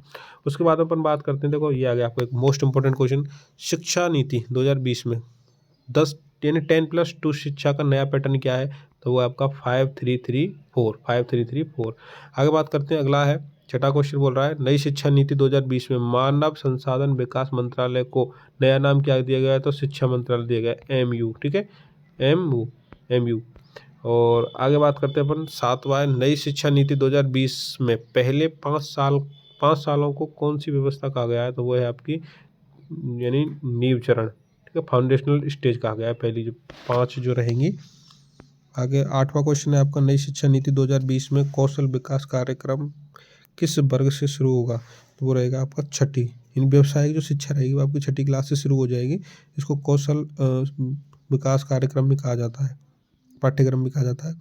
उसके बाद अपन बात करते हैं, देखो ये आ गया आपको एक मोस्ट इंपॉर्टेंट क्वेश्चन, शिक्षा नीति 2020 में 10 यानी 10+2 शिक्षा का नया पैटर्न क्या है, तो वो आपका 5334। आगे बात करते हैं, अगला है छठा क्वेश्चन, बोल रहा है नई शिक्षा नीति 2020 में मानव संसाधन विकास मंत्रालय को नया नाम क्या दिया गया है, तो शिक्षा मंत्रालय दिया गया है, एमयू। ठीक है, एमयू। और आगे बात करते हैं अपन, सातवां है, नई शिक्षा नीति 2020 में पहले 5 सालों को कौन सी व्यवस्था कहा गया है, तो वो है आपकी यानी नींव चरण। ठीक है, फाउंडेशनल स्टेज कहा गया है, पहली जो 5 जो रहेंगी। आगे आठवां क्वेश्चन है आपका, नई शिक्षा नीति 2020 में कौशल विकास कार्यक्रम किस वर्ग से शुरू होगा, तो वो रहेगा आपका छठी। इन व्यवसायिक जो शिक्षा रहेगी वो आपकी छठी क्लास से शुरू हो जाएगी। इसको कौशल विकास कार्यक्रम भी कहा जाता है, पाठ्यक्रम भी कहा जाता है।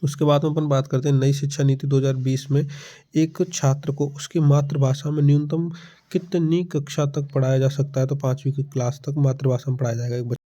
उसके बाद में अपन बात करते हैं, नई शिक्षा नीति 2020 में एक छात्र को उसकी मातृभाषा में न्यूनतम कितनी कक्षा तक पढ़ाया जा सकता है, तो 5वीं की क्लास तक मातृभाषा में पढ़ाया जाएगा।